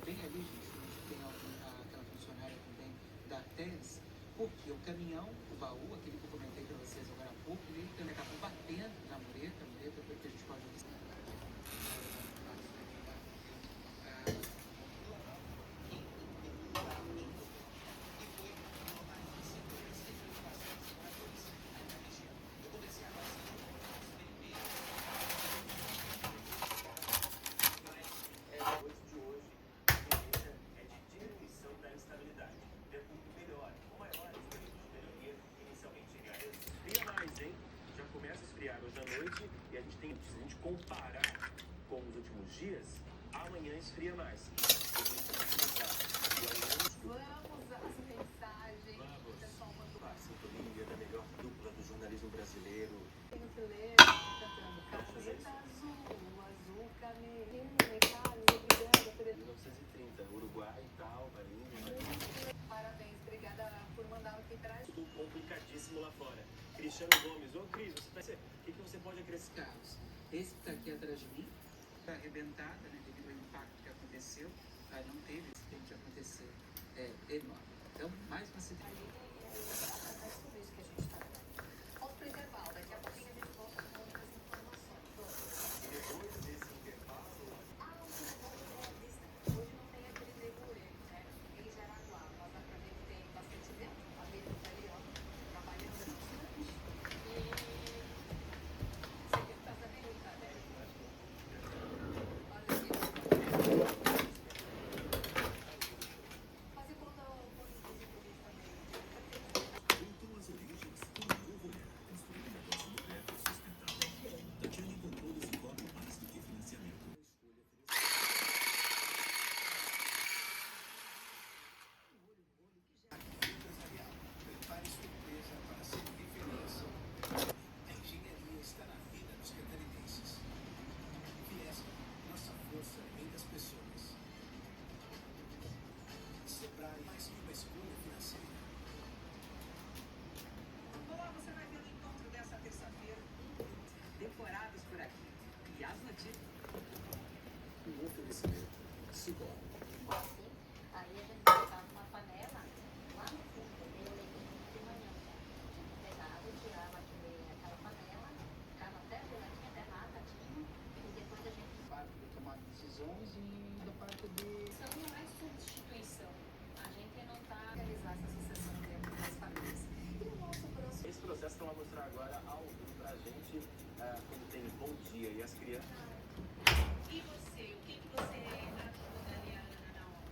bem ali, gente, onde tem aquela funcionária também da TES, porque o caminhão, o baú, aquele que eu comentei para vocês agora há pouco, ele também acabou batendo na mureta, porque a gente pode observar. E a gente tem, se a gente comparar com os últimos dias, amanhã esfria mais. Vamos às mensagens. Vamos. A sintonia da melhor dupla do jornalismo brasileiro. Tem o que ler, cantando Caneta Azul, Caneta, obrigada por 1930, Uruguai e tal, Marinho. Parabéns, obrigada por mandar o que traz. Tudo complicadíssimo lá fora. Cristiano Gomes, ô Cris, o que você pode acrescentar? Carros. Esse que está aqui atrás de mim, está arrebentada, né, devido ao impacto que aconteceu. Não teve acidente acontecer. É enorme. Então, mais uma acidente. Tudo isso que a gente está vendo. Vamos para o intervalo, daqui a pouquinho a gente volta com outras informações. Depois desse intervalo, Hoje não tem aquele nevoeiro, né? Em Jaraguá, mas dá para ver que tem bastante vento. A Miriam está ali, ó, trabalhando bastante. E você está sabendo, tá, né? Olha aqui. Fazer conta com os também. Voltou às origens com um novo olhar. Construir um negócio moderno e sustentável. Tatiane controles encobre mais do que financiamento. Empresarial. Prepare sua empresa para ser referência. A engenharia está na vida dos catarinenses. Fiesp, nossa força vem das pessoas. Sebrae, mais que uma escolha financeira. Olá, você vai ver o encontro dessa terça-feira. Temporadas por aqui. E as notícias. Um oferecimento. Cicobi. Aí a gente botava uma panela lá no fundo, eu leguinho de manhã. Pegava e tirava aquela panela, ficava até geladinha, até nada, tinha, e depois a gente. Parte de tomar decisões e da parte de... Não é substituição. A gente não está. Realizar essa sucessão dentro das famílias. E o nosso próximo. esse processo que eu vou mostrar agora ao vivo pra gente, quando tem Bom Dia e as crianças. E você? O que você achou da Liana na hora?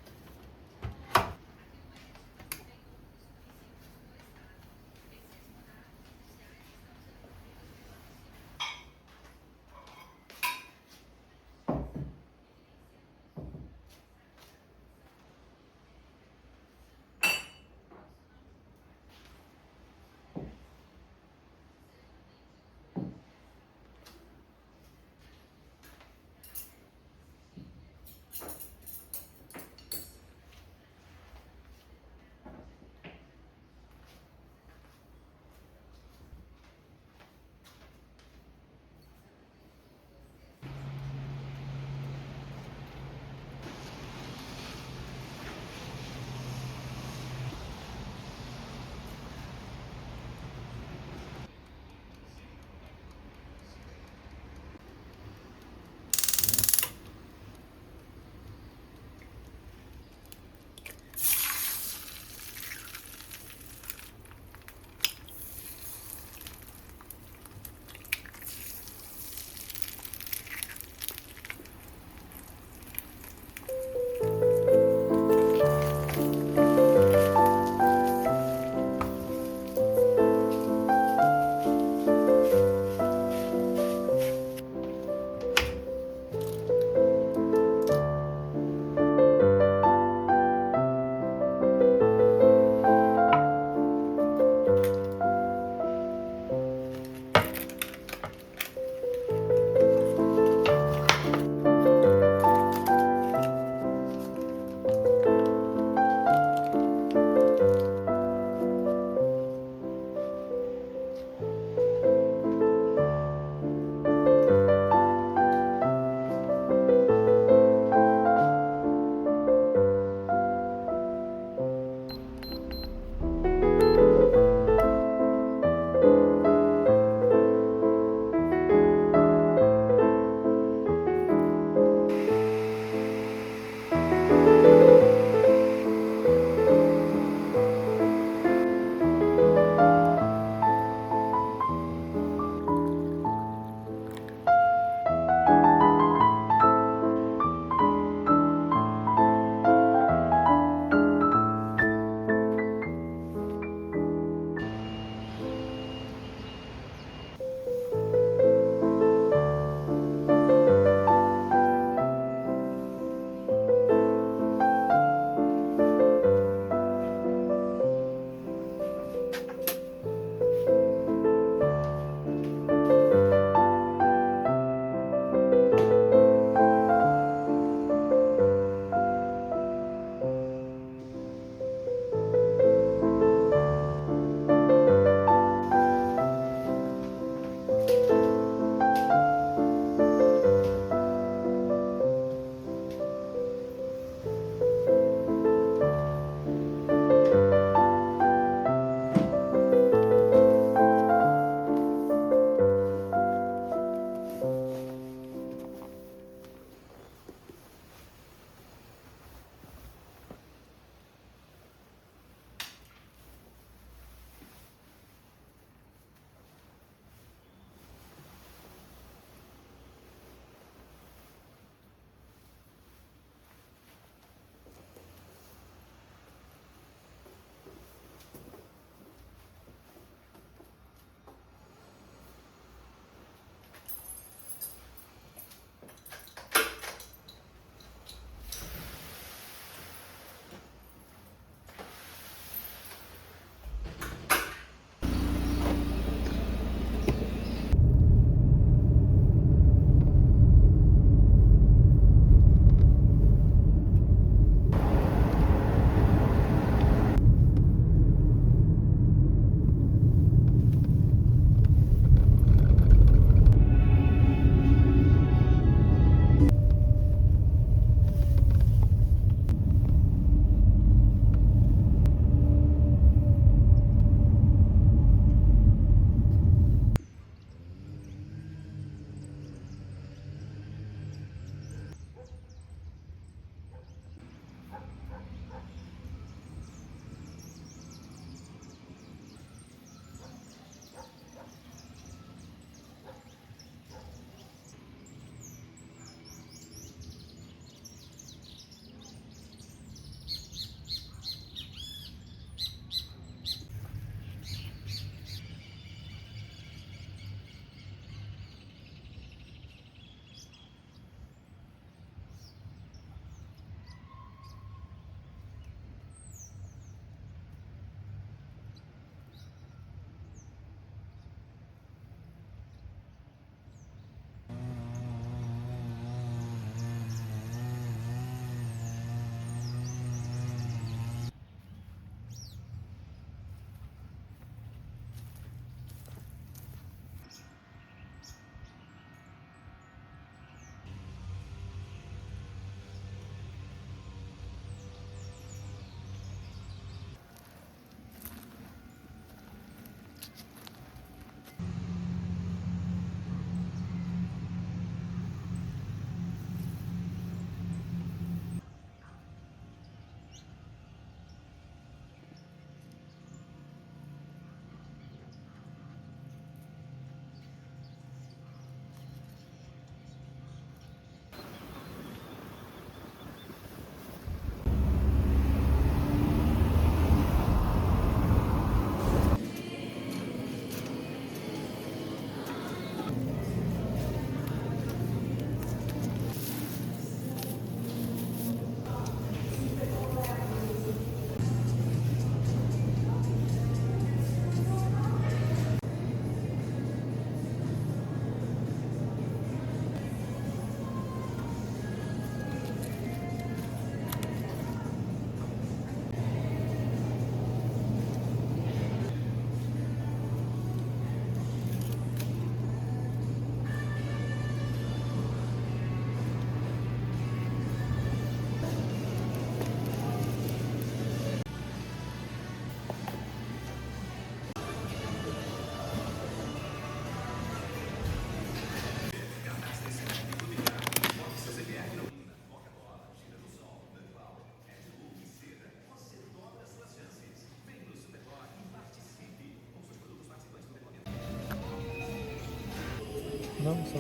Não, só.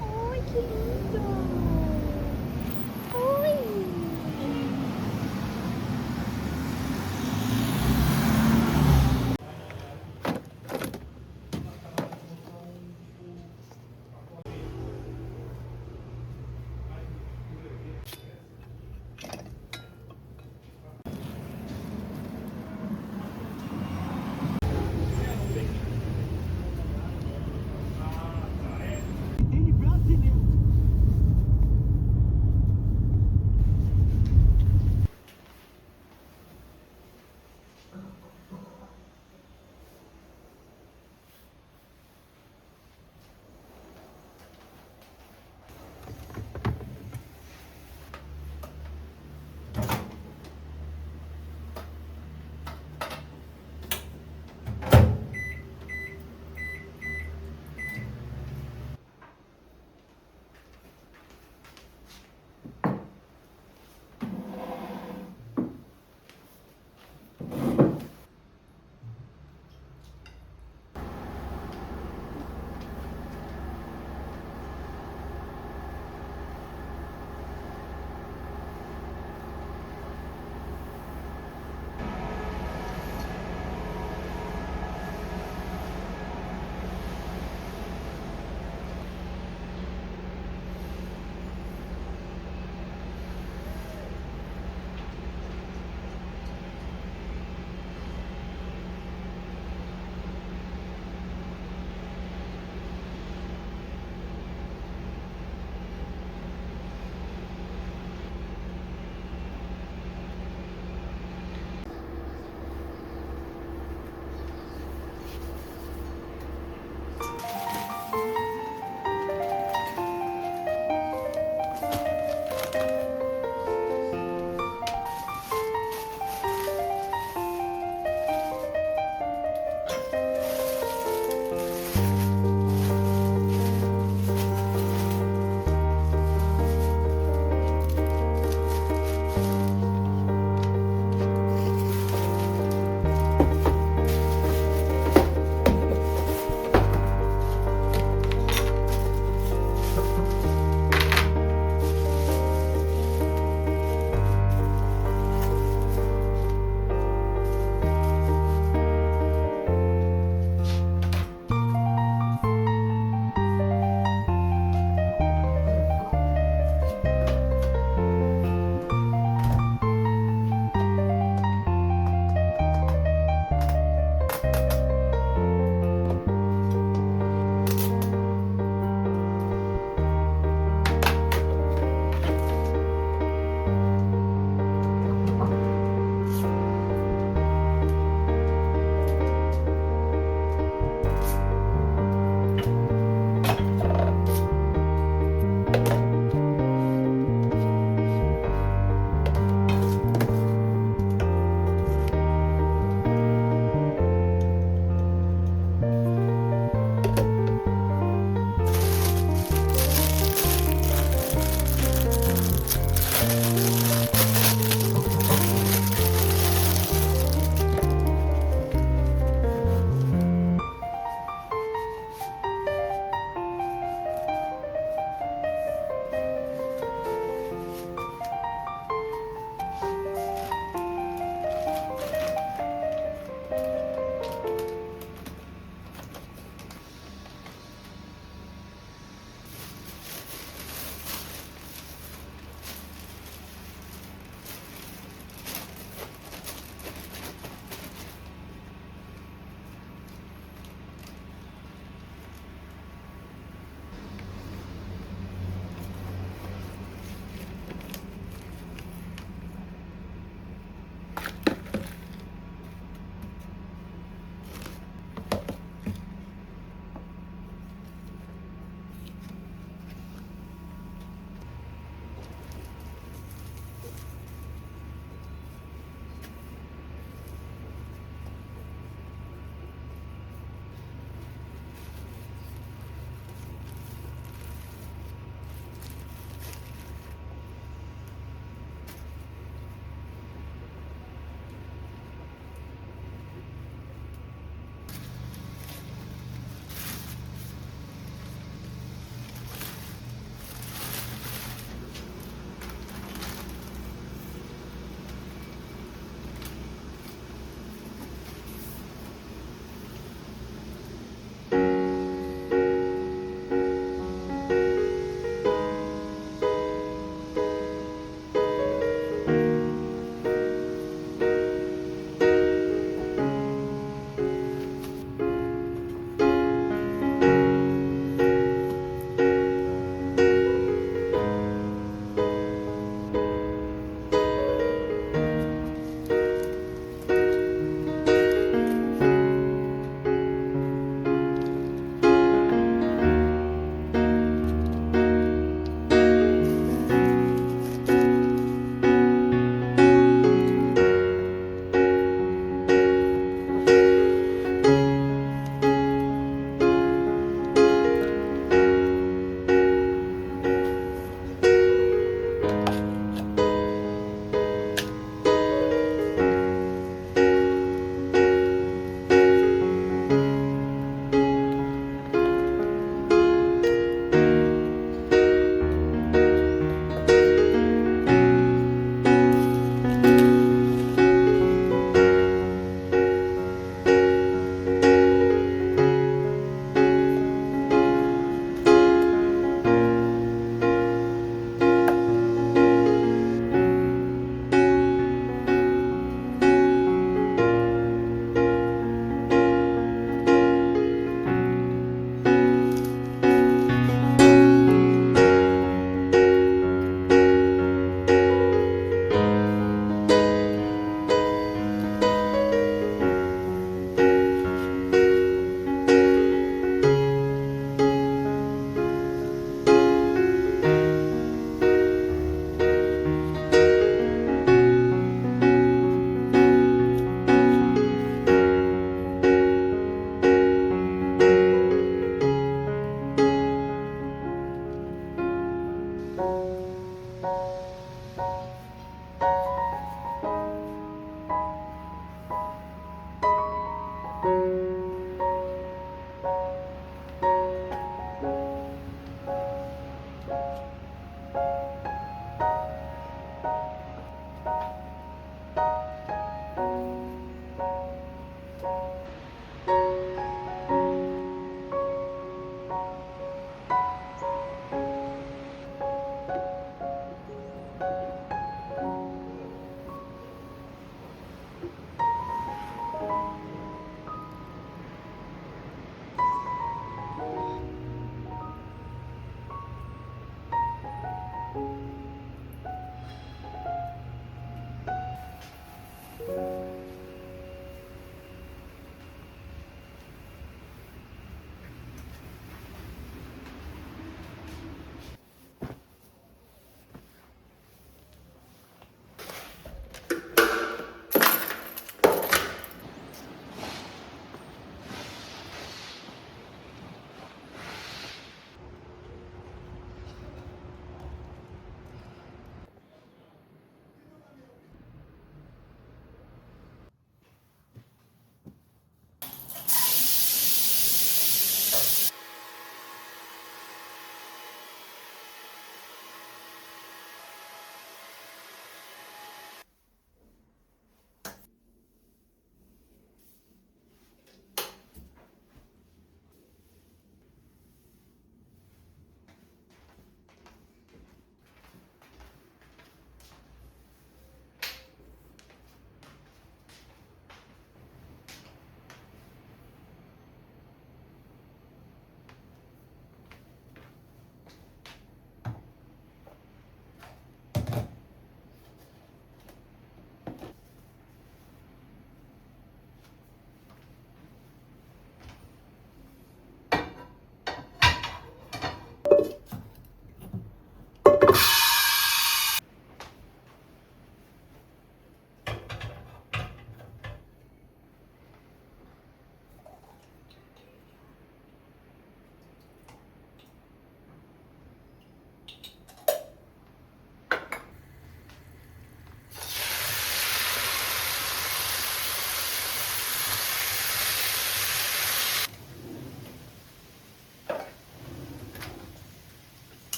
Ai, que lindo! Oi!